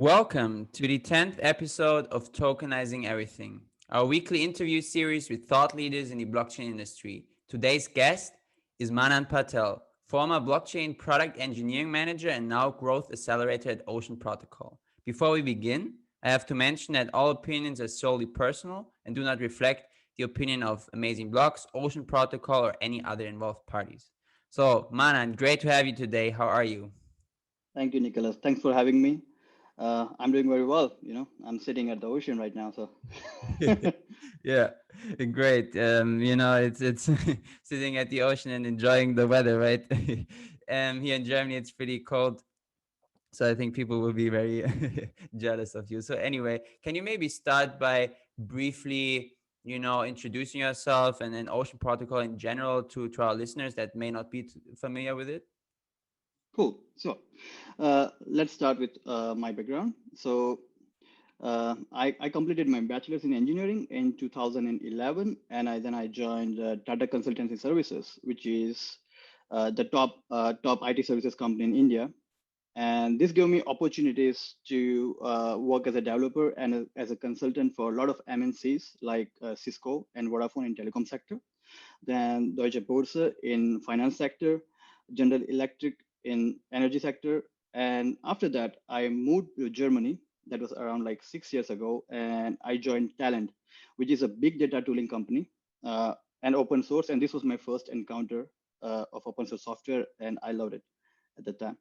Welcome to the 10th episode of Tokenizing Everything, our weekly interview series with thought leaders in the blockchain industry. Today's guest is Manan Patel, former blockchain product engineering manager and now growth accelerator at Ocean Protocol. Before we begin, I have to mention that all opinions are solely personal and do not reflect the opinion of Amazing Blocks, Ocean Protocol, or any other involved parties. So, Manan, great to have you today. How are you? Thank you, Nicholas. Thanks for having me. I'm doing very well. I'm sitting at the ocean right now. So, Yeah, great. It's sitting at the ocean and enjoying the weather, right? Here in Germany, it's pretty cold, so I think people will be very jealous of you. So anyway, can you maybe start by briefly, introducing yourself and then Ocean Protocol in general to our listeners that may not be familiar with it? cool. So, let's start with my background. I completed my bachelor's in engineering in 2011, and then I joined Tata Consultancy Services, which is the top IT services company in India. And this gave me opportunities to work as a developer and as a consultant for a lot of MNCs like Cisco and Vodafone in telecom sector, then Deutsche Börse in finance sector, General Electric in energy sector. And after that, I moved to Germany. That was around like 6 years ago, and I joined Talent, which is a big data tooling company and open source. And this was my first encounter of open source software, and I loved it at the time.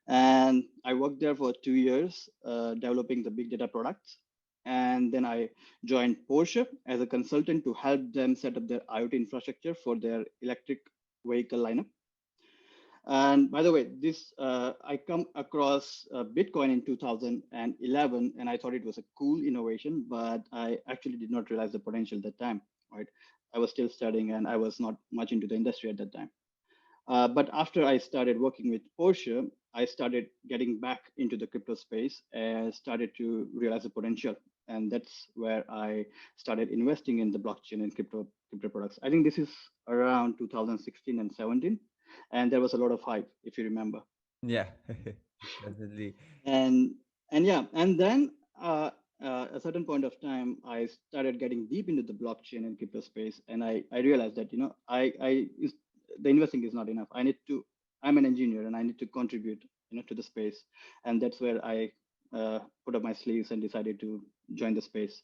And I worked there for 2 years developing the big data products. And then I joined Porsche as a consultant to help them set up their IoT infrastructure for their electric vehicle lineup. And by the way, this I come across Bitcoin in 2011, and I thought it was a cool innovation, but I actually did not realize the potential at that time. Right, I was still studying, and I was not much into the industry at that time. But after I started working with Porsche, I started getting back into the crypto space and started to realize the potential. And that's where I started investing in the blockchain and crypto products. I think this is around 2016 and 17, and there was a lot of hype, if you remember. Yeah, definitely. And and then a certain point of time, I started getting deep into the blockchain and crypto space, and I realized that the investing is not enough. I'm an engineer, and I need to contribute to the space, and that's where I put up my sleeves and decided to join the space,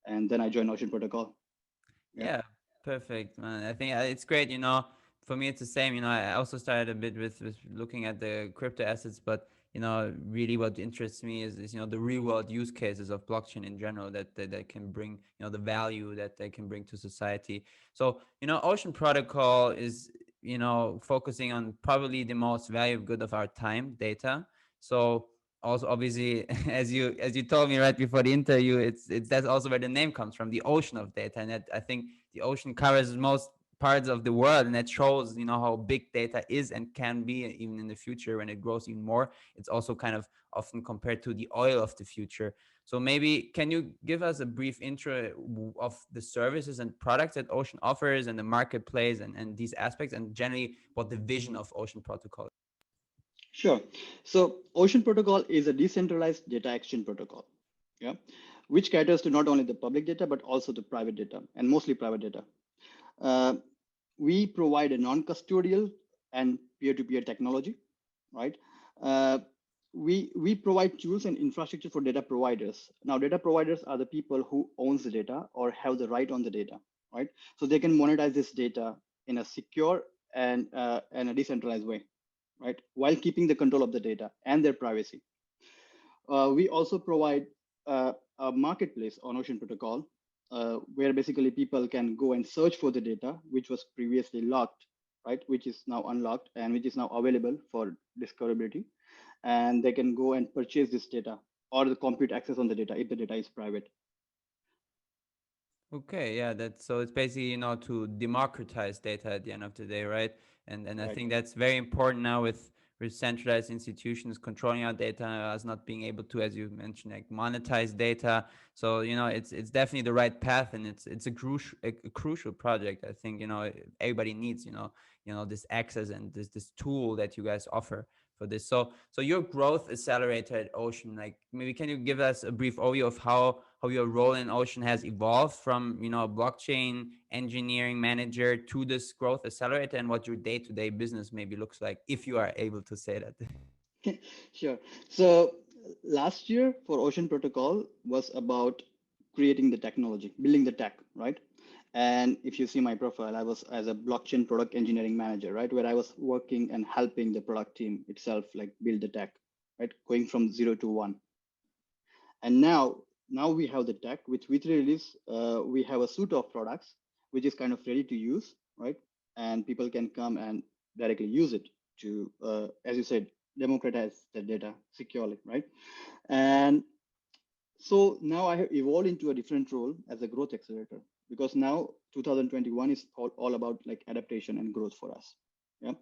and then I joined Ocean Protocol. Yeah. Yeah, perfect, man. I think it's great. For me, it's the same. I also started a bit with looking at the crypto assets, but really what interests me is the real world use cases of blockchain in general that can bring the value that they can bring to society. So Ocean Protocol is focusing on probably the most valuable good of our time, data. So also obviously as you told me right before the interview, it's that's also where the name comes from, the ocean of data, and that I think the ocean covers most parts of the world, and that shows how big data is and can be even in the future when it grows even more. It's also kind of often compared to the oil of the future. So maybe can you give us a brief intro of the services and products that Ocean offers and the marketplace and these aspects, and generally what the vision of Ocean Protocol? Sure. So Ocean Protocol is a decentralized data exchange protocol, yeah, which caters to not only the public data but also the private data, and mostly private data. Uh, we provide a non-custodial and peer-to-peer technology, right? Uh, we provide tools and infrastructure for data providers. Now, data providers are the people who owns the data or have the right on the data, right? So they can monetize this data in a secure and a decentralized way, right? While keeping the control of the data and their privacy. We also provide a marketplace on Ocean Protocol where basically people can go and search for the data which was previously locked, right? Which is now unlocked and which is now available for discoverability. And they can go and purchase this data or the compute access on the data if the data is private. Okay, yeah, that's so it's basically, to democratize data at the end of the day, right? And I Right. think that's very important now with centralized institutions controlling our data, us not being able to, as you mentioned, like monetize data. So, it's definitely the right path, and it's a crucial project. I think, everybody needs, this access and this tool that you guys offer. for this. So your growth accelerator at Ocean, like maybe can you give us a brief overview of how your role in Ocean has evolved from, a blockchain engineering manager to this growth accelerator, and what your day-to-day business maybe looks like, if you are able to say that. Sure. So last year for Ocean Protocol was about creating the technology, building the tech, right? And if you see my profile, I was as a blockchain product engineering manager, right, where I was working and helping the product team itself, like build the tech, right, going from 0 to 1. And now we have the tech. With V3 release, we have a suite of products which is kind of ready to use, right? And people can come and directly use it to, as you said, democratize the data securely, right? And so now I have evolved into a different role as a growth accelerator, because now 2021 is all about like adaptation and growth for us. Yeah.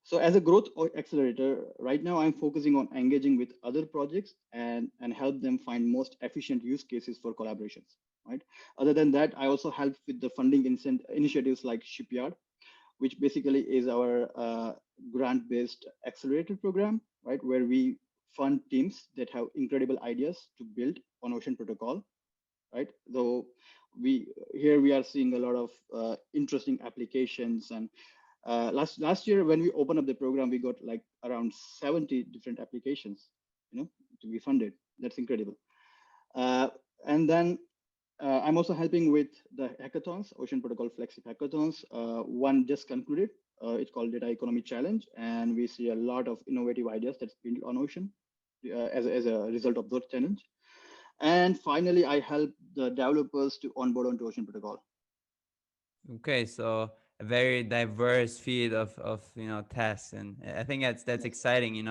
So as a growth accelerator, right now I'm focusing on engaging with other projects and help them find most efficient use cases for collaborations. Right. Other than that, I also help with the funding initiatives like Shipyard, which basically is our grant-based accelerator program, right, where we fund teams that have incredible ideas to build on Ocean Protocol, right? Though we are seeing a lot of interesting applications, and last year when we opened up the program, we got like around 70 different applications, to be funded. That's incredible. Uh, and then I'm also helping with the hackathons, Ocean Protocol Flexi Hackathons. One just concluded. It's called Data Economy Challenge, and we see a lot of innovative ideas that's built on Ocean as a result of those challenge. And finally, I help the developers to onboard onto Ocean Protocol. Okay, so a very diverse field of tasks, and I think that's Yes. exciting.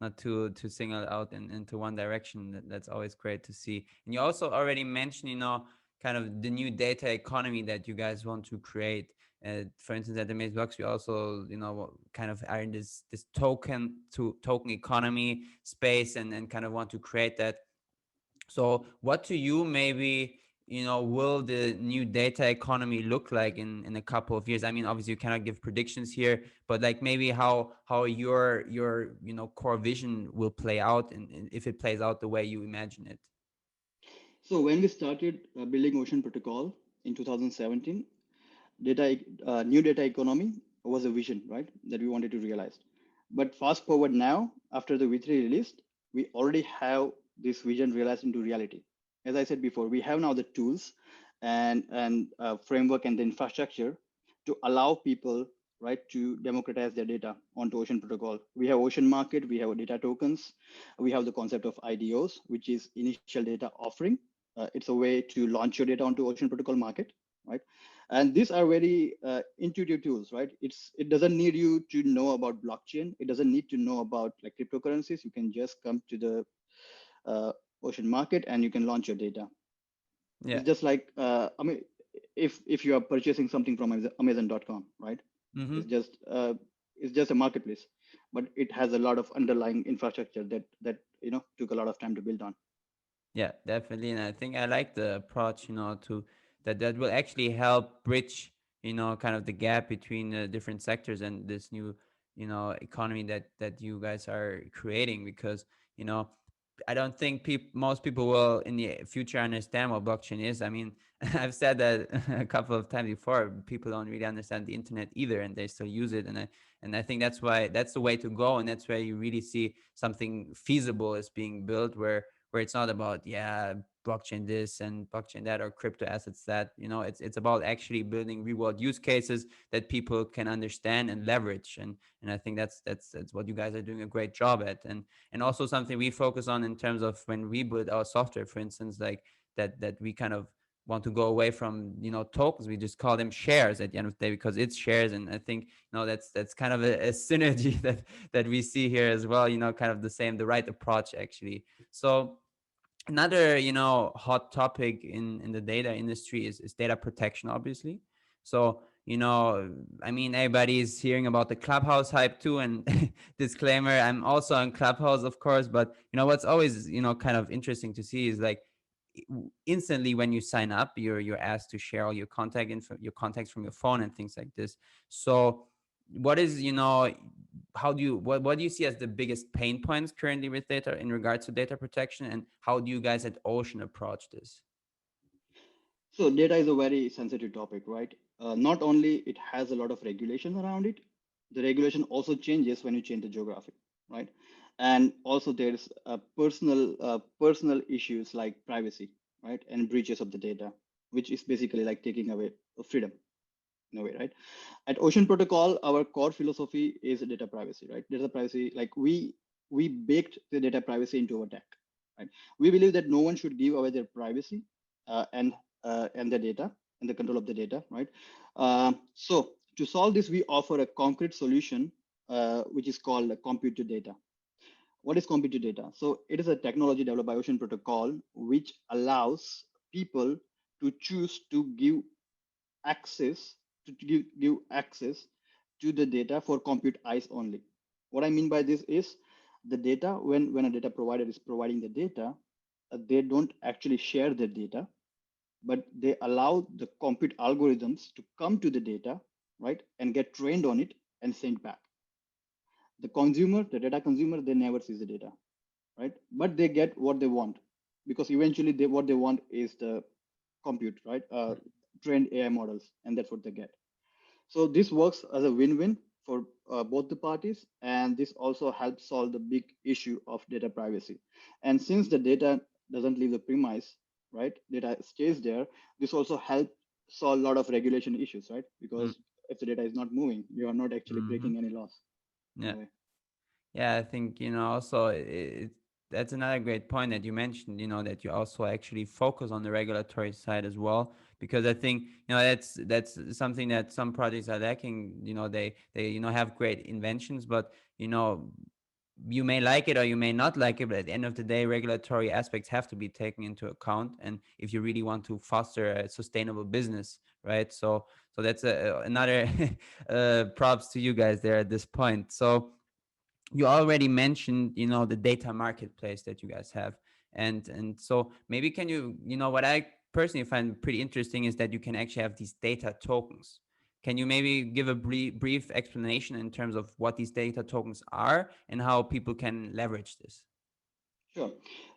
Not to single out into one direction. That's always great to see. And you also already mentioned, kind of the new data economy that you guys want to create. For instance, at the Maze Blocks, we also, kind of are in this token economy space, and kind of want to create that. So what to you maybe, will the new data economy look like in a couple of years? I mean, obviously you cannot give predictions here, but like maybe how your core vision will play out, and if it plays out the way you imagine it. So when we started building Ocean Protocol in 2017, new data economy was a vision, right, that we wanted to realize. But fast forward now, after the V3 released, we already have this vision realized into reality. As I said before, we have now the tools and framework and the infrastructure to allow people, right, to democratize their data onto Ocean Protocol. We have Ocean Market, we have data tokens, we have the concept of IDOs, which is initial data offering. It's a way to launch your data onto Ocean Protocol market, right? And these are very intuitive tools, right? It doesn't need you to know about blockchain. It doesn't need to know about like cryptocurrencies. You can just come to the uh, Ocean Market and you can launch your data. Yeah. It's just like I mean, if you are purchasing something from Amazon.com, right? Mm-hmm. It's just uh, it's just a marketplace, but it has a lot of underlying infrastructure that took a lot of time to build on. Yeah, definitely. And I think I like the approach, to that will actually help bridge, kind of the gap between the different sectors and this new, economy that you guys are creating. Because, you know, I don't think most people will in the future understand what blockchain is. I mean, I've said that a couple of times before. People don't really understand the internet either, and they still use it. And I think that's the way to go, and that's where you really see something feasible is being built, where it's not about, yeah, blockchain this and blockchain that, or crypto assets that. It's about actually building real world use cases that people can understand and leverage. And I think that's what you guys are doing a great job at. And also something we focus on in terms of when we build our software, for instance, like that we kind of want to go away from tokens. We just call them shares at the end of the day, because it's shares. And I think that's kind of a synergy that we see here as well, kind of the right approach actually. So another hot topic in the data industry is data protection, obviously. So I mean, everybody's hearing about the Clubhouse hype too. And disclaimer, I'm also on Clubhouse, of course. But what's always kind of interesting to see is like instantly when you sign up, you're asked to share all your contacts from your phone and things like this. So what is, how do you, what do you see as the biggest pain points currently with data in regards to data protection, and how do you guys at Ocean approach this? So data is a very sensitive topic, right? Not only it has a lot of regulations around it, the regulation also changes when you change the geography, right? And also there's personal issues like privacy, right, and breaches of the data, which is basically like taking away freedom in a way, right? At Ocean Protocol, our core philosophy is data privacy, right? Data privacy, like we baked the data privacy into our tech, right? We believe that no one should give away their privacy and the data and the control of the data, right? So to solve this, we offer a concrete solution, which is called compute to data. What is compute to data? So it is a technology developed by Ocean Protocol, which allows people to choose to give access give access to the data for compute eyes only. What I mean by this is the data, when a data provider is providing the data, they don't actually share the data, but they allow the compute algorithms to come to the data, right, and get trained on it and sent back. The consumer, the data consumer, they never sees the data, right? But they get what they want, because eventually what they want is the compute, right? Trained AI models, and that's what they get. So this works as a win-win for both the parties, and this also helps solve the big issue of data privacy. And since the data doesn't leave the premise, right, data stays there, this also helps solve a lot of regulation issues, right? Because if the data is not moving, you are not actually Mm-hmm. breaking any laws in Yeah. a way. Yeah, I think, also that's another great point that you mentioned, that you also actually focus on the regulatory side as well, because I think, that's something that some projects are lacking. They have great inventions, but, you may like it or you may not like it, but at the end of the day, regulatory aspects have to be taken into account, and if you really want to foster a sustainable business, right? So that's another props to you guys there at this point. So you already mentioned, the data marketplace that you guys have, and so maybe can you, what I personally find pretty interesting is that you can actually have these data tokens. Can you maybe give a brief explanation in terms of what these data tokens are and how people can leverage this? Sure.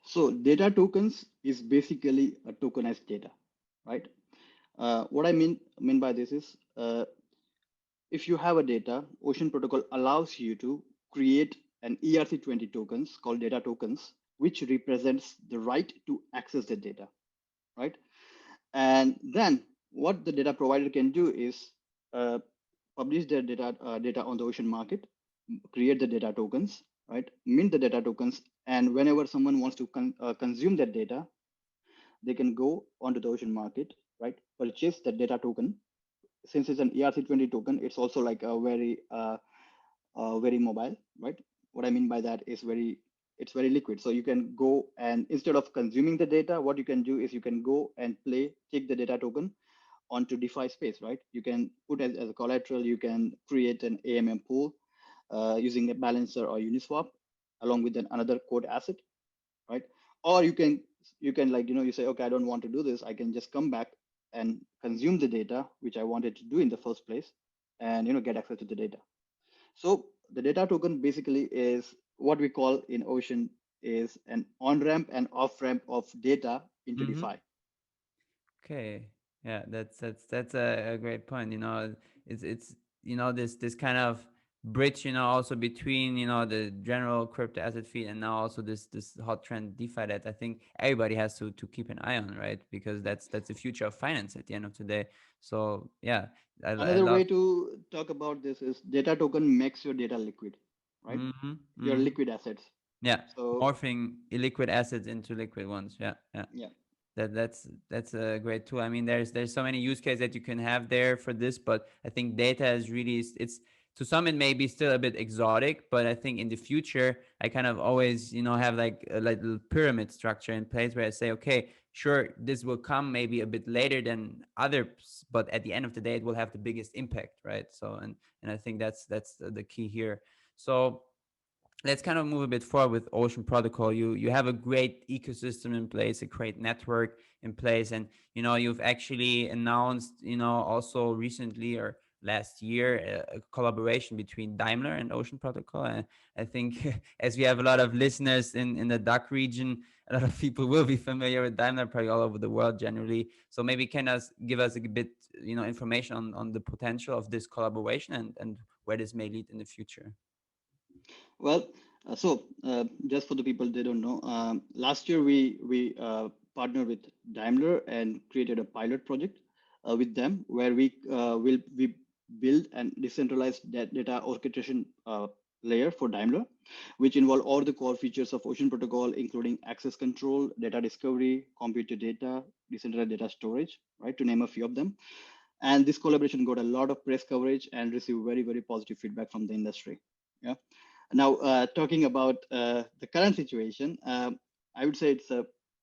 So data tokens is basically a tokenized data, right? What I mean by this is, if you have a data, Ocean Protocol allows you to create an ERC20 tokens called data tokens, which represents the right to access the data, right? And then what the data provider can do is uh, publish their data on the Ocean market, create the data tokens, right? Mint the data tokens, and whenever someone wants to consume that data, they can go onto the Ocean market, right? Purchase the data token. Since it's an ERC20 token, it's also like a very mobile, right? What I mean by that is it's very liquid. So you can go and instead of consuming the data, what you can do is you can go and take the data token onto DeFi space, right? You can put as a collateral, you can create an AMM pool using a balancer or Uniswap along with another code asset, right? Or you can like, you say, okay, I don't want to do this. I can just come back and consume the data, which I wanted to do in the first place, and get access to the data. So the data token basically is what we call in Ocean is an on-ramp and off-ramp of data into Mm-hmm. DeFi. Okay. Yeah, that's a great point. It's this kind of bridge, also between, the general crypto asset field and now also this hot trend DeFi that I think everybody has to keep an eye on, right? Because that's the future of finance at the end of the day. So yeah, I Another way love. to talk about this is data token makes your data liquid, right? Mm-hmm. Your Mm-hmm. liquid assets. Yeah, So morphing illiquid assets into liquid ones. Yeah, yeah. yeah, That's a great tool. I mean, there's so many use cases that you can have there for this, but I think data is really, it's to some it may be still a bit exotic, but I think in the future I kind of always, have like a little pyramid structure in place where I say, okay, sure, this will come maybe a bit later than others, but at the end of the day, it will have the biggest impact, right? So and I think that's the key here. So let's kind of move a bit forward with Ocean Protocol. You have a great ecosystem in place, a great network in place, and you've actually announced, also recently, or last year, a collaboration between Daimler and Ocean Protocol. And I think as we have a lot of listeners in the DACH region, a lot of people will be familiar with Daimler, probably all over the world generally. So maybe can us give us a bit, information on the potential of this collaboration and where this may lead in the future. Well, just for the people they don't know, last year we partnered with Daimler and created a pilot project with them where we build and decentralized data orchestration layer for Daimler, which involve all the core features of Ocean Protocol, including access control, data discovery, computed data, decentralized data storage, right, to name a few of them. And this collaboration got a lot of press coverage and received very positive feedback from the industry. Yeah. Now, talking about the current situation, I would say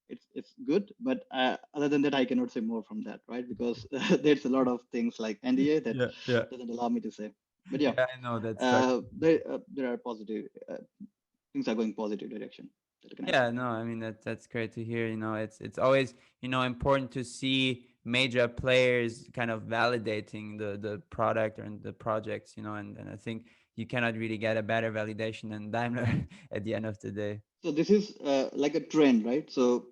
it's good, but other than that, I cannot say more from that, right? Because there's a lot of things like NDA that Yeah, yeah. doesn't allow me to say. But yeah, Yeah, I know that structure. there are positive things are going positive direction. That can I say? Yeah, no, I mean that's great to hear. It's always important to see major players kind of validating the product and the projects. And I think you cannot really get a better validation than Daimler at the end of the day. So this is like a trend, right? So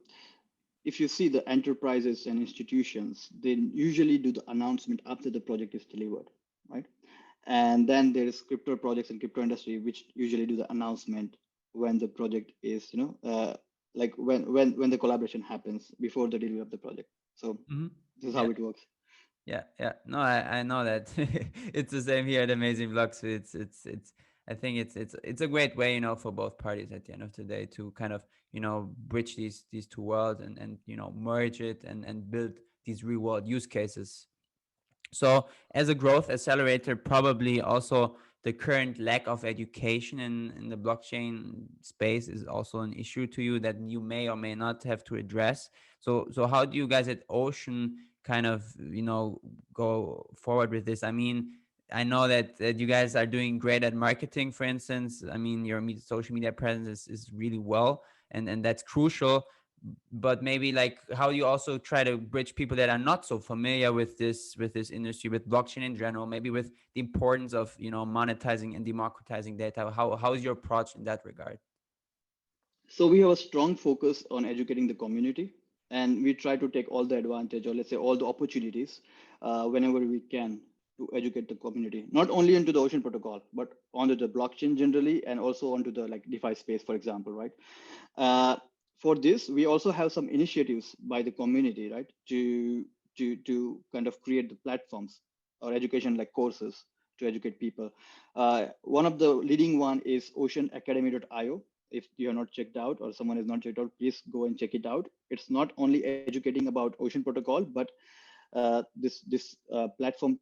if you see the enterprises and institutions, they usually do the announcement after the project is delivered, right? And then there is crypto projects and crypto industry, which usually do the announcement when the project is, like when the collaboration happens before the delivery of the project. So Hmm. this is Yeah. how it works. Yeah, yeah. No, I know that. It's the same here at Amazing Vlogs. It's I think it's a great way, for both parties at the end of the day to kind of, bridge these two worlds and merge it and build these real world use cases. So, as a growth accelerator, probably also the current lack of education in the blockchain space is also an issue to you that you may or may not have to address. So how do you guys at Ocean kind of go forward with this? I mean, I know that you guys are doing great at marketing, for instance. I mean, your social media presence is really well, and that's crucial, but maybe like how you also try to bridge people that are not so familiar with this industry, with blockchain in general, maybe with the importance of monetizing and democratizing data. How is your approach in that regard? So we have a strong focus on educating the community, and we try to take all the advantage, or let's say all the opportunities, whenever we can, to educate the community, not only into the Ocean Protocol, but onto the blockchain generally, and also onto the like DeFi space, for example, right? Uh, for this, we also have some initiatives by the community, right, to kind of create the platforms or education like courses to educate people. One of the leading one is oceanacademy.io. If you are not checked out or someone is not checked out, please go and check it out. It's not only educating about Ocean Protocol, but this platform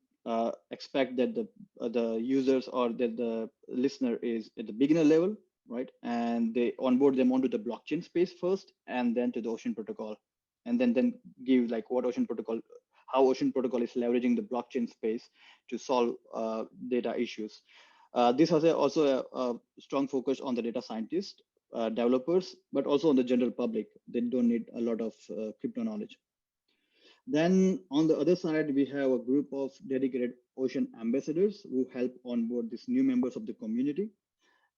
expect that the users or that the listener is at the beginner level, right? And they onboard them onto the blockchain space first, and then to the Ocean Protocol, and then give like what Ocean Protocol, how Ocean Protocol is leveraging the blockchain space to solve data issues. This has also a strong focus on the data scientists, developers, but also on the general public. They don't need a lot of crypto knowledge. Then on the other side, we have a group of dedicated Ocean ambassadors who help onboard these new members of the community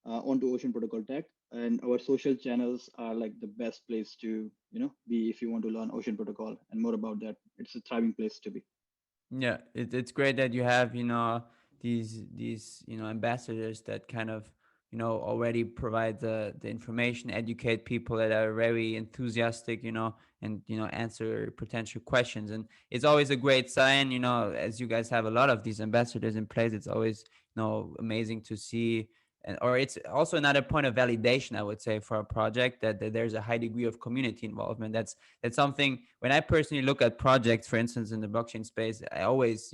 onto Ocean Protocol Tech. And our social channels are like the best place to, be if you want to learn Ocean Protocol and more about that. It's a thriving place to be. Yeah, it's great that you have these ambassadors that kind of already provide the information, educate people that are very enthusiastic, and answer potential questions. And it's always a great sign, as you guys have a lot of these ambassadors in place. It's always amazing to see. Or it's also another point of validation, I would say, for a project that there's a high degree of community involvement. That's something when I personally look at projects, for instance, in the blockchain space, I always,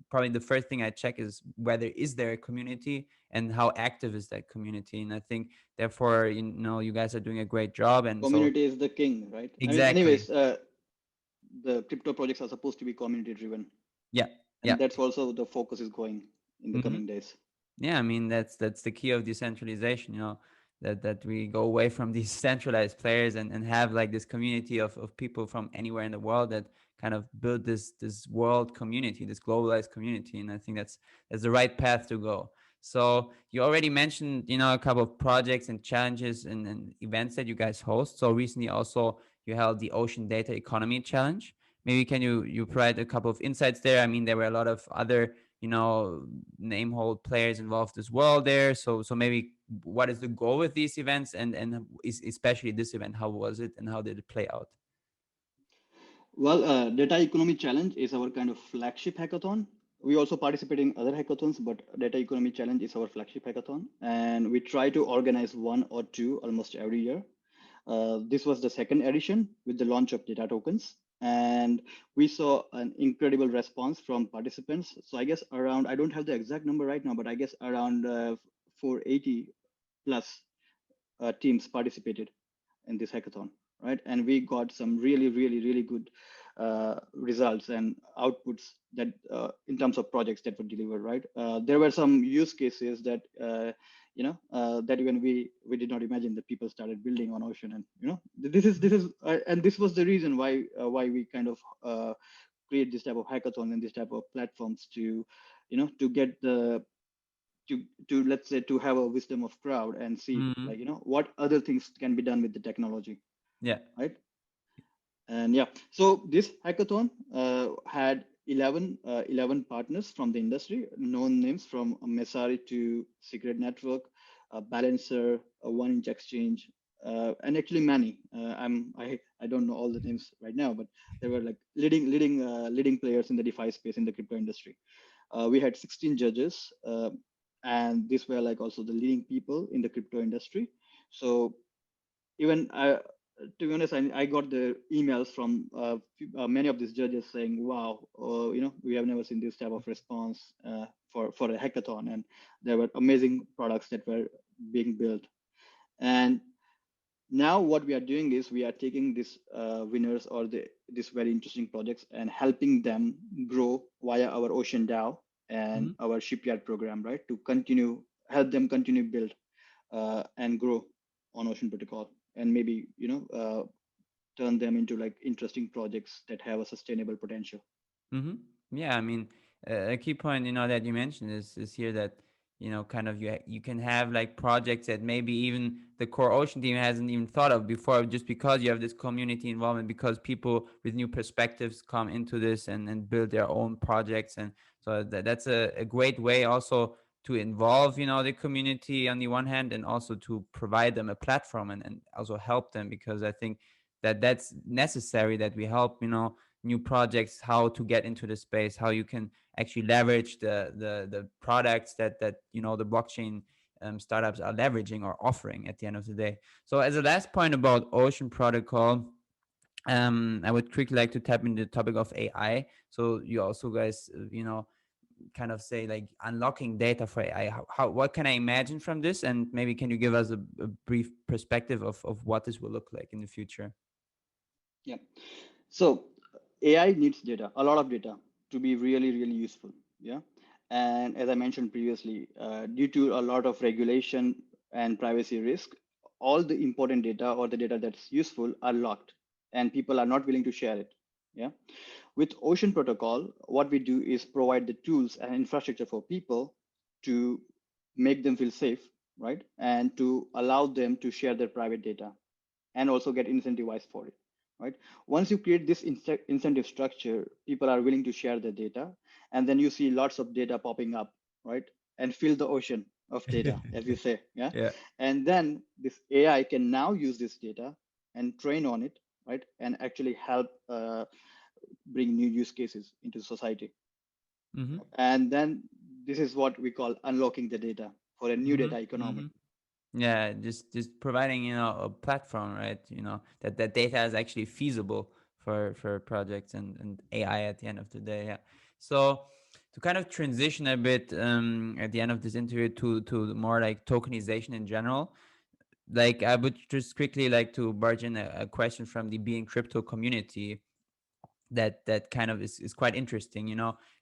probably the first thing I check is whether is there a community and how active is that community. And I think therefore, you guys are doing a great job. And so Community is the king, right? I mean, exactly. anyways, the crypto projects are supposed to be community driven, Yeah. and Yeah. that's also the focus is going in the Hmm. coming days. Yeah, I mean that's the key of decentralization, that we go away from these centralized players and have like this community of people from anywhere in the world that kind of build this world community, this globalized community. And I think that's the right path to go. So you already mentioned, a couple of projects and challenges and events that you guys host. So recently also you held the Ocean Data Economy Challenge. Maybe can you provide a couple of insights there? I mean, there were a lot of other, name hold players involved as well there. So maybe what is the goal with these events, and especially this event, how was it and how did it play out? Well, Data Economy Challenge is our kind of flagship hackathon. We also participate in other hackathons, but Data Economy Challenge is our flagship hackathon, and we try to organize one or two almost every year. This was the second edition with the launch of data tokens, and we saw an incredible response from participants. So I guess around, I don't have the exact number right now, but I guess around 480 plus teams participated in this hackathon, right? And we got some really, really, really good results and outputs that in terms of projects that were delivered, right? There were some use cases that that even we did not imagine that people started building on Ocean, and and this was the reason why we kind of create this type of hackathon and this type of platforms to to get the to let's say to have a wisdom of crowd and see Mm-hmm. like what other things can be done with the technology, Yeah. right? And yeah, so this hackathon had 11 partners from the industry, known names from Messari to Secret Network, Balancer, One Inch Exchange, and actually many. I don't know all the names right now, but there were like leading players in the DeFi space in the crypto industry. We had 16 judges, and these were like also the leading people in the crypto industry. So even to be honest, I got the emails from many of these judges saying, "Wow, we have never seen this type of response for a hackathon," and there were amazing products that were being built. And now what we are doing is we are taking these winners or these very interesting projects and helping them grow via our Ocean DAO and Mm-hmm. our shipyard program, right? To help them continue build and grow on Ocean Protocol, and maybe turn them into like interesting projects that have a sustainable potential. Mm-hmm. Yeah, I mean, a key point, that you mentioned is here that, kind of you can have like projects that maybe even the core Ocean team hasn't even thought of before, just because you have this community involvement, because people with new perspectives come into this and build their own projects. And so that's a great way also to involve, the community on the one hand, and also to provide them a platform and also help them, because I think that's necessary, that we help, new projects how to get into the space, how you can actually leverage the products that the blockchain startups are leveraging or offering at the end of the day. So as a last point about Ocean Protocol, I would quickly like to tap into the topic of AI. So you also guys, kind of say like unlocking data for AI. How what can I imagine from this? And maybe can you give us a brief perspective of what this will look like in the future? Yeah. So AI needs data, a lot of data, to be really, really useful. Yeah. And as I mentioned previously, due to a lot of regulation and privacy risk, all the important data or the data that's useful are locked, and people are not willing to share it. Yeah. With Ocean Protocol, what we do is provide the tools and infrastructure for people to make them feel safe, right? And to allow them to share their private data and also get incentivized for it, right? Once you create this incentive structure, people are willing to share their data, and then you see lots of data popping up, right? And fill the ocean of data, as you say, yeah. Yeah. And then this AI can now use this data and train on it, right? And actually help bring new use cases into society. Mm-hmm. And then this is what we call unlocking the data for a new Mm-hmm. data economy. Mm-hmm. Yeah, just providing, a platform, right? That data is actually feasible for projects and AI at the end of the day. Yeah. So to kind of transition a bit, at the end of this interview, to more like tokenization in general, like I would just quickly like to barge in a question from the Being Crypto community that kind of is quite interesting,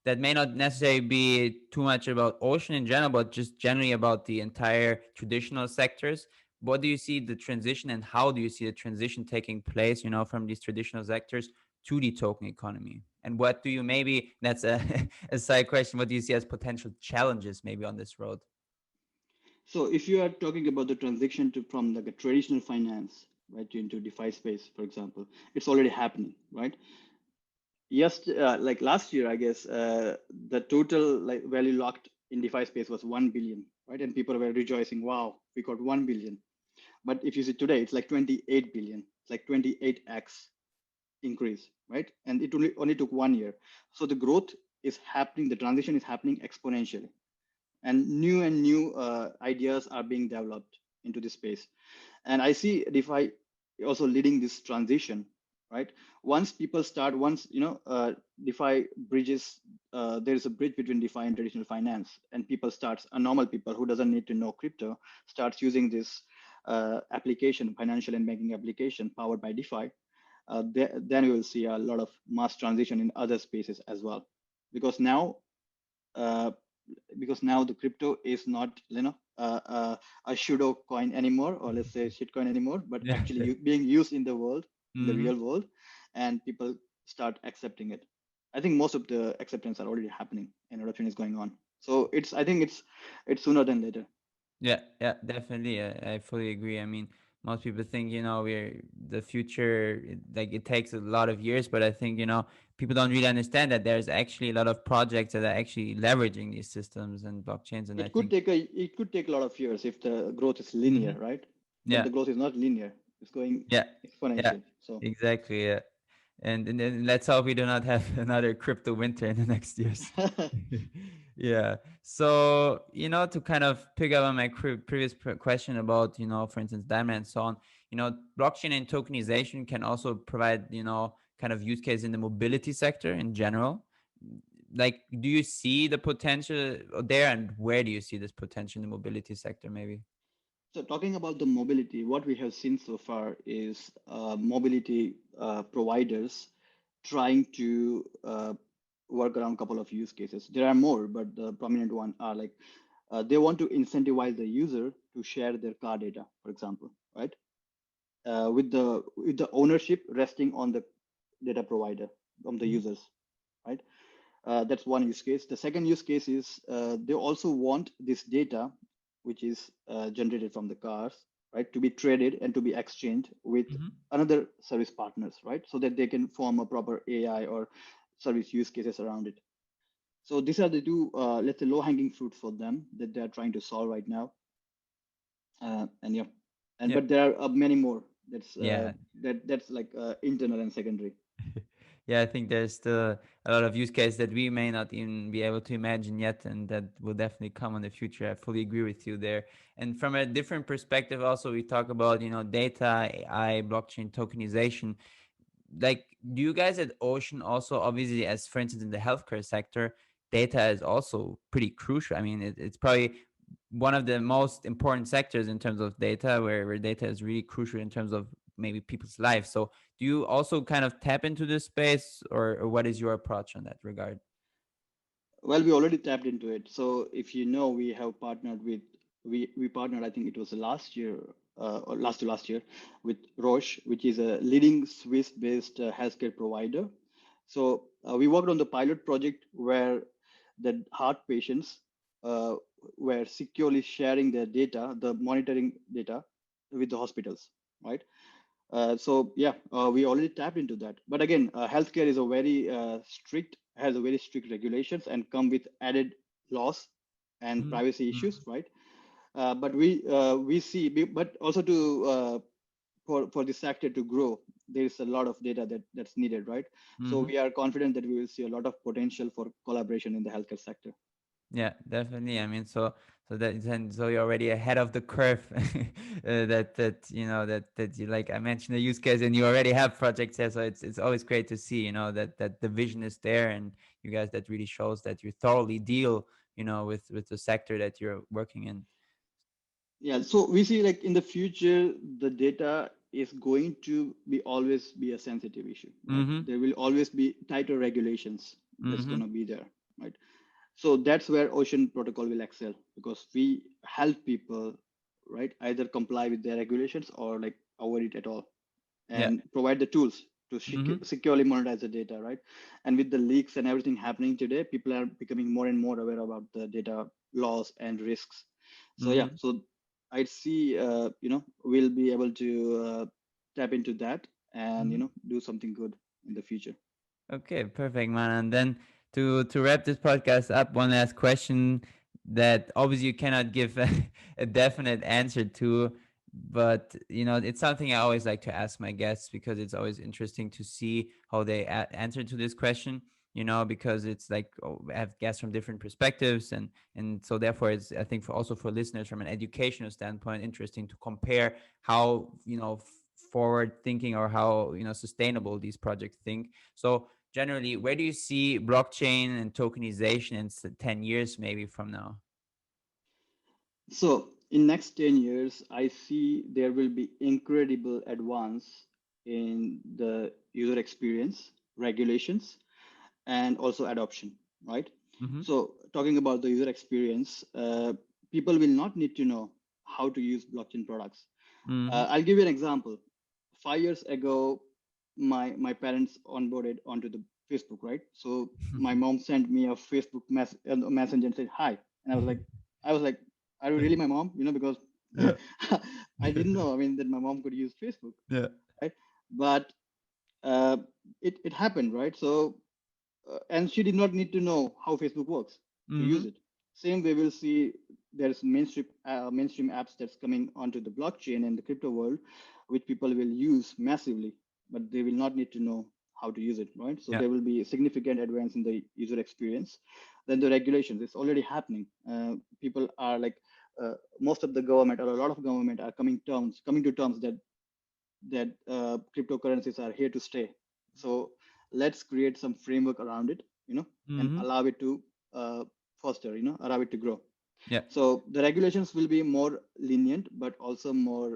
that may not necessarily be too much about Ocean in general, but just generally about the entire traditional sectors. What do you see the transition, and how do you see the transition taking place, from these traditional sectors to the token economy? And what do you, maybe that's a, a side question, what do you see as potential challenges maybe on this road? So if you are talking about the transition to from like a traditional finance, right, into DeFi space, for example, it's already happening, right? Yes, like last year, I guess the total like value locked in DeFi space was 1 billion, right? And people were rejoicing, wow, we got 1 billion. But if you see today, it's like 28 billion. It's like 28x increase, right? And it only took 1 year. So the growth is happening, the transition is happening exponentially, and new ideas are being developed into this space. And I see DeFi also leading this transition, right? Once people start, once DeFi bridges, there is a bridge between DeFi and traditional finance, and people starts, a normal people who doesn't need to know crypto starts using this application, financial and banking application powered by DeFi. Then you will see a lot of mass transition in other spaces as well, because now uh, the crypto is not a pseudo coin anymore, or let's say shitcoin anymore, but Yeah. actually being used in the world, in the Hmm. real world, and people start accepting it. I think most of the acceptance are already happening and adoption is going on. So I think it's sooner than later. Yeah, yeah, definitely. I fully agree. I mean, most people think, we're the future, like it takes a lot of years, but I think, people don't really understand that there's actually a lot of projects that are actually leveraging these systems and blockchains. And I think, It could take a lot of years if the growth is linear, hmm, right? But yeah, the growth is not linear. It's going yeah, yeah, exponential. So exactly. Yeah. And then let's hope we do not have another crypto winter in the next years. Yeah. So, to kind of pick up on my previous question about, for instance, Daimler and so on, blockchain and tokenization can also provide, kind of use case in the mobility sector in general. Like, do you see the potential there, and where do you see this potential in the mobility sector, maybe? So talking about the mobility, what we have seen so far is mobility providers trying to work around a couple of use cases. There are more, but the prominent one are like they want to incentivize the user to share their car data, for example, right? With the ownership resting on the data provider from the Mhm. users, right? That's one use case. The second use case is they also want this data, which is generated from the cars, right, to be traded and to be exchanged with Mhm. another service partners, right, so that they can form a proper AI or service use cases around it. So these are the two, let's say, low-hanging fruits for them that they are trying to solve right now. And yeah, and Yeah. but there are many more. Yeah. That's like internal and secondary. Yeah, I think there's still a lot of use cases that we may not even be able to imagine yet, and that will definitely come in the future. I fully agree with you there. And from a different perspective, also, we talk about, data, AI, blockchain, tokenization. Like, do you guys at Ocean also, obviously, as for instance in the healthcare sector, data is also pretty crucial. I mean, it's probably one of the most important sectors in terms of data, where data is really crucial in terms of maybe people's lives. So do you also kind of tap into this space, or what is your approach on that regard? Well, we already tapped into it. So if you know, we have partnered with we partnered. I think it was last year or last to last year with Roche, which is a leading Swiss-based healthcare provider. So we worked on the pilot project where the heart patients uh, were securely sharing their data, the monitoring data, with the hospitals, right? So yeah, we already tapped into that. But again, healthcare is a very strict, has a very strict regulations and come with added laws and Mhm. privacy issues, Mhm. right? But we see, but also to for this sector to grow, there is a lot of data that's needed, right? So Mhm. we are confident that we will see a lot of potential for collaboration in the healthcare sector. Yeah, definitely. I mean, so you're already ahead of the curve. That that you, like I mentioned, the use case, and you already have projects there. So it's always great to see, that the vision is there, and you guys, that really shows that you thoroughly deal, with the sector that you're working in. Yeah, so we see like in the future, the data is going to be always be a sensitive issue, right? Mm-hmm. There will always be tighter regulations that's Mm-hmm. going to be there, right? So that's where Ocean Protocol will excel because we help people, right, either comply with their regulations or like avoid it at all Yeah. and provide the tools. to Mm-hmm. securely monetize the data, right? And with the leaks and everything happening today, people are becoming more and more aware about the data loss and risks. So yeah, Mm-hmm. so I see, we'll be able to tap into that and Mm-hmm. do something good in the future. Okay, perfect, man. And then to wrap this podcast up, one last question that obviously you cannot give a definite answer to, but it's something I always like to ask my guests because it's always interesting to see how they answer to this question. Because it's like, I have guests from different perspectives, and so therefore it's, I think, for also for listeners from an educational standpoint, interesting to compare how forward thinking or how sustainable these projects think. So generally, where do you see blockchain and tokenization in 10 years maybe from now? So in next 10 years, I see there will be incredible advance in the user experience, regulations, and also adoption, right? Mm-hmm. So talking about the user experience, people will not need to know how to use blockchain products. Mm-hmm. I'll give you an example. 5 years ago, my parents onboarded onto the Facebook, right? So my mom sent me a Facebook messenger and said hi, and I was like, are you really my mom? Because Yeah. I didn't know. I mean, that my mom could use Facebook, Yeah. right? But uh, it happened, right? So and she did not need to know how Facebook works to Mm-hmm. use it. Same way, we'll see there's mainstream apps that's coming onto the blockchain and the crypto world, which people will use massively, but they will not need to know how to use it, right? So Yeah. there will be a significant advance in the user experience. Then the regulations, it's already happening. People are like, most of the government or a lot of government are coming to terms that cryptocurrencies are here to stay. So let's create some framework around it, and Mm-hmm. allow it to foster, allow it to grow. Yeah. So the regulations will be more lenient, but also more,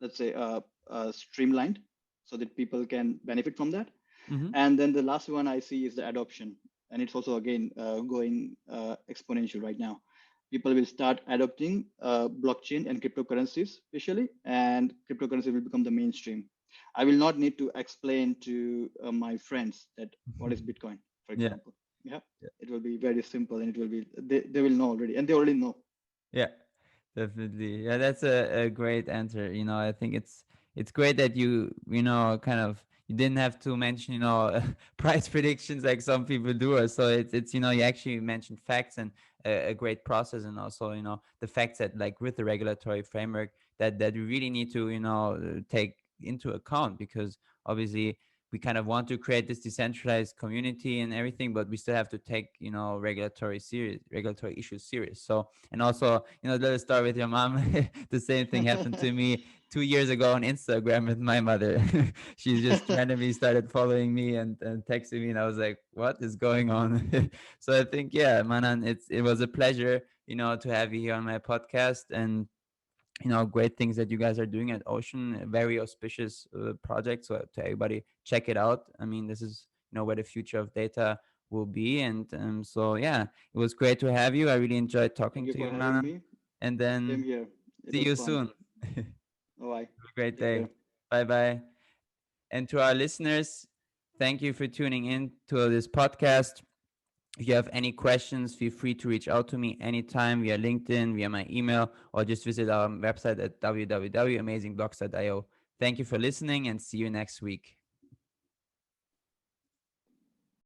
let's say, streamlined, so that people can benefit from that. Mm-hmm. And then the last one I see is the adoption, and it's also again going exponential right now. People will start adopting blockchain and cryptocurrencies, especially, and cryptocurrency will become the mainstream. I will not need to explain to my friends that what is Bitcoin, for Yeah. example. Yeah, it will be very simple, and it will be they will know already, and they already know. Yeah. Definitely. Yeah, that's a great answer. I think it's great that kind of you didn't have to mention, price predictions like some people do. So it's you actually mentioned facts and a great process, and also, the facts that, like, with the regulatory framework that we really need to, take into account, because obviously we kind of want to create this decentralized community and everything, but we still have to take, regulatory issues serious. So, and also, let us start with your mom. The same thing happened to me 2 years ago on Instagram with my mother. She just randomly started following me and texting me, and I was like, what is going on? So I think, yeah, Manan, it was a pleasure, to have you here on my podcast, and great things that you guys are doing at Ocean. A very auspicious project. So to everybody, check it out. I mean, this is where the future of data will be. And so yeah, it was great to have you. I really enjoyed Thank talking you to for you, having Manan. me. And Same then here. It see was you fun. soon. Have Bye. a great Take care. day. Bye bye. And to our listeners, thank you for tuning in to this podcast. If you have any questions, feel free to reach out to me anytime via LinkedIn, via my email, or just visit our website at www.amazingblocks.io. Thank you for listening, and see you next week.